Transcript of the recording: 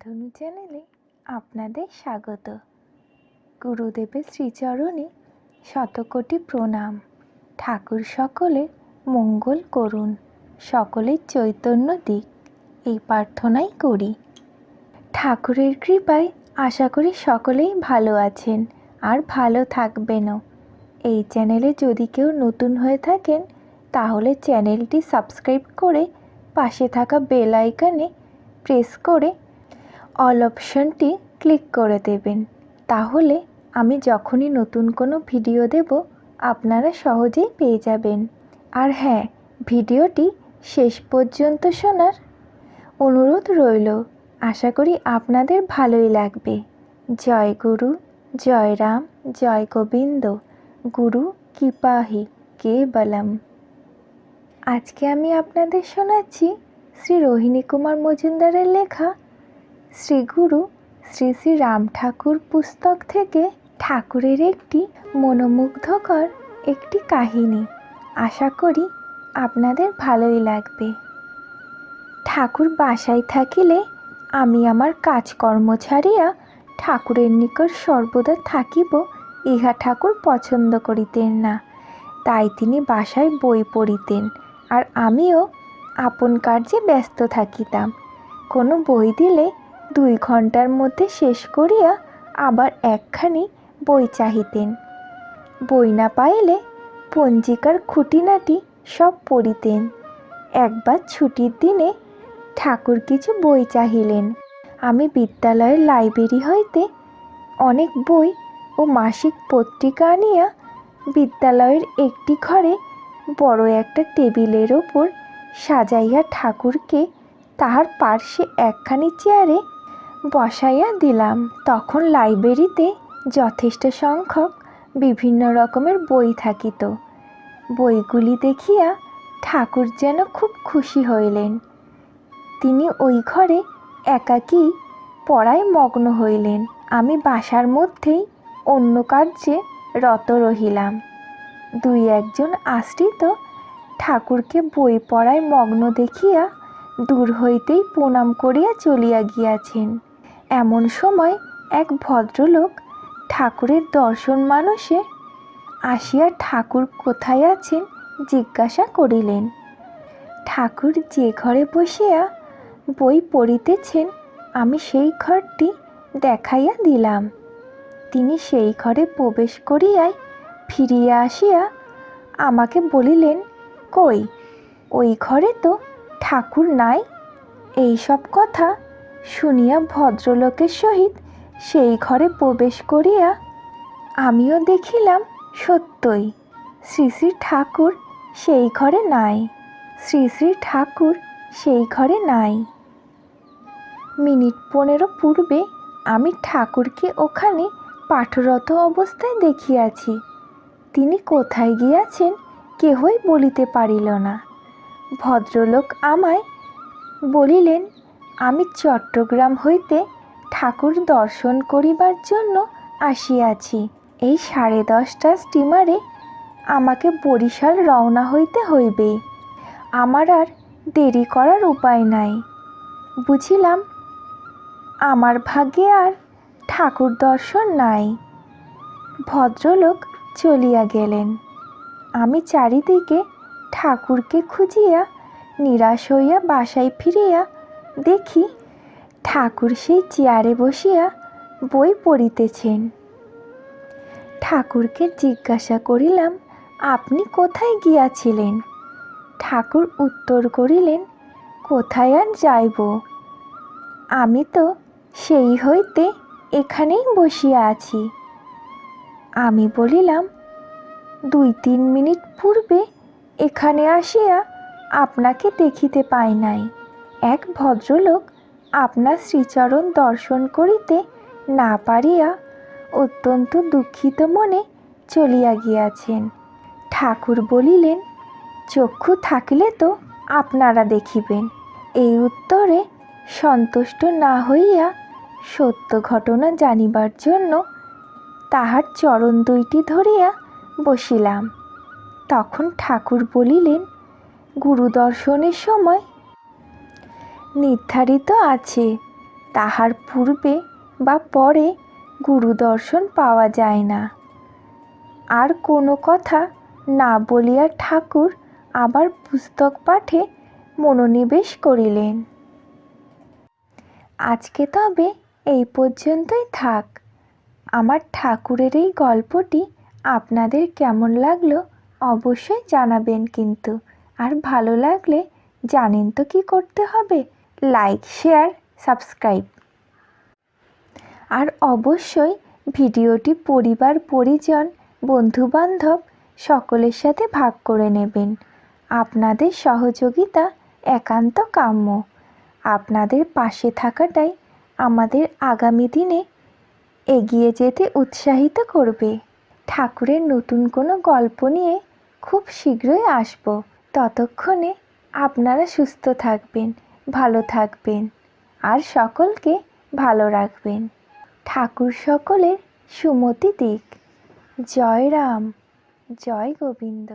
ধনু চ্যানেলে আপনাদের স্বাগত। গুরুদেবের শ্রীচরণে শতকোটি প্রণাম। ঠাকুর সকলের মঙ্গল করুন, সকলের চৈতন্য দিক, এই প্রার্থনাই করি। ঠাকুরের কৃপায় আশা করি সকলেই ভালো আছেন আর ভালো থাকবেনও। এই চ্যানেলে যদি কেউ নতুন হয়ে থাকেন তাহলে চ্যানেলটি সাবস্ক্রাইব করে পাশে থাকা বেল আইকনে প্রেস করে অল অপশনটি ক্লিক করে দেবেন। তাহলে আমি যখনই নতুন কোনো ভিডিও দেব আপনারা সহজেই পেয়ে যাবেন। আর হ্যাঁ, ভিডিওটি শেষ পর্যন্ত শোনার অনুরোধ রইল। আশা করি আপনাদের ভালোই লাগবে। জয় গুরু, জয় রাম, জয় গোবিন্দ, গুরু কৃপাহি কেবলম। আজকে আমি আপনাদের শোনাচ্ছি শ্রী রোহিণী কুমার মজুমদারের লেখা শ্রী গুরু শ্রী শ্রী রাম ঠাকুর পুস্তক থেকে ঠাকুরের একটি মনোমুগ্ধকর একটি কাহিনী। আশা করি আপনাদের ভালোই লাগবে। ঠাকুর বাসায় থাকিলে আমি আমার কাজকর্ম ছাড়িয়া ঠাকুরের নিকট সর্বদা থাকিব, ইহা ঠাকুর পছন্দ করিতেন না। তাই তিনি বাসায় বই পড়িতেন, আর আমিও আপন কার্যে ব্যস্ত থাকিতাম। কোনো বই দিলে 2 ঘন্টার মধ্যে শেষ করিয়া আবার একখানি বই চাহিতেন। বই না পাইলে পঞ্জিকার খুঁটিনাটি সব পড়িতেন। একবার ছুটির দিনে ঠাকুর কিছু বই চাহিলেন। আমি বিদ্যালয়ের লাইব্রেরি হইতে অনেক বই ও মাসিক পত্রিকা আনিয়া বিদ্যালয়ের একটি ঘরে বড় একটা টেবিলের ওপর সাজাইয়া ঠাকুরকে তাহার পার্শ্বে একখানি চেয়ারে বসাইয়া দিলাম। তখন লাইব্রেরিতে যথেষ্ট সংখ্যক বিভিন্ন রকমের বই থাকিত। বইগুলি দেখিয়া ঠাকুর যেন খুব খুশি হইলেন। তিনি ওই ঘরে একাকী পড়ায় মগ্ন হইলেন। আমি বাসার মধ্যেই অন্য কার্যে রত রহিলাম। 2-1 আশ্রিত ঠাকুরকে বই পড়ায় মগ্ন দেখিয়া দূর হইতেই প্রণাম করিয়া চলিয়া গিয়াছেন। এমন সময় এক ভদ্রলোক ঠাকুরের দর্শন মানসে আসিয়া ঠাকুর কোথায় আছেন জিজ্ঞাসা করিলেন। ঠাকুর যে ঘরে বসিয়া বই পড়িতেছেন আমি সেই ঘরটি দেখাইয়া দিলাম। তিনি সেই ঘরে প্রবেশ করিয়াই ফিরিয়া আসিয়া আমাকে বলিলেন, কই, ওই ঘরে তো ঠাকুর নাই। এই সব কথা শুনিয়া ভদ্রলোকের সহিত সেই ঘরে প্রবেশ করিয়া আমিও দেখিলাম সত্যই শ্রী শ্রী ঠাকুর সেই ঘরে নাই। শ্রী শ্রী ঠাকুর সেই ঘরে নাই। মিনিট 15 পূর্বে আমি ঠাকুরকে ওখানে পাঠরত অবস্থায় দেখিয়াছি। তিনি কোথায় গিয়াছেন কেহই বলিতে পারিল না। ভদ্রলোক আমায় বলিলেন, আমি চট্টগ্রাম হইতে ঠাকুর দর্শন করিবার জন্য আসিয়াছি। এই 10:30 স্টিমারে আমাকে বরিশাল রওনা হইতে হইবে। আমার আর দেরি করার উপায় নাই। বুঝিলাম আমার ভাগ্যে আর ঠাকুর দর্শন নাই। ভদ্রলোক চলিয়া গেলেন। আমি চারিদিকে ঠাকুরকে খুঁজিয়া নিরাশ হইয়া বাসায় ফিরিয়া দেখি ঠাকুর সেই চেয়ারে বসিয়া বই পড়িতেছেন। ঠাকুরকে জিজ্ঞাসা করিলাম, আপনি কোথায় গিয়াছিলেন? ঠাকুর উত্তর করিলেন, কোথায় আর যাইব, আমি তো সেই হইতে এখানেই বসিয়া আছি। আমি বলিলাম, 2-3 মিনিট পূর্বে এখানে আসিয়া আপনাকে দেখিতে পাই নাই। এক ভদ্রলোক আপনার শ্রীচরণ দর্শন করিতে না পারিয়া অত্যন্ত দুঃখিত মনে চলিয়া গিয়াছেন। ঠাকুর বলিলেন, চক্ষু থাকিলে তো আপনারা দেখিবেন। এই উত্তরে সন্তুষ্ট না হইয়া সত্য ঘটনা জানিবার জন্য তাহার চরণ 2টি ধরিয়া বসিলাম। তখন ঠাকুর বলিলেন, গুরু দর্শনের সময় নির্ধারিত আছে, তাহার পূর্বে বা পরে গুরু দর্শন পাওয়া যায় না। আর কোনো কথা না বলিয়া ঠাকুর আবার পুস্তক পাঠে মনোনিবেশ করিলেন। আজকে তবে এই পর্যন্তই থাক। আমার ঠাকুরের এই গল্পটি আপনাদের কেমন লাগলো অবশ্যই জানাবেন কিন্তু। আর ভালো লাগলে জানেন তো কি করতে হবে, লাইক, শেয়ার, সাবস্ক্রাইব। আর অবশ্যই ভিডিওটি পরিবার, পরিজন, বন্ধুবান্ধব সকলের সাথে ভাগ করে নেবেন। আপনাদের সহযোগিতা একান্ত কাম্য। আপনাদের পাশে থাকাটাই আমাদের আগামী দিনে এগিয়ে যেতে উৎসাহিত করবে। ঠাকুরের নতুন কোনো গল্প নিয়ে খুব শীঘ্রই আসব। ততক্ষণে আপনারা সুস্থ থাকবেন, ভালো থাকবেন আর সকলকে ভালো রাখবেন। ঠাকুর সকলের সুমতি দিক। জয় রাম, জয় গোবিন্দ।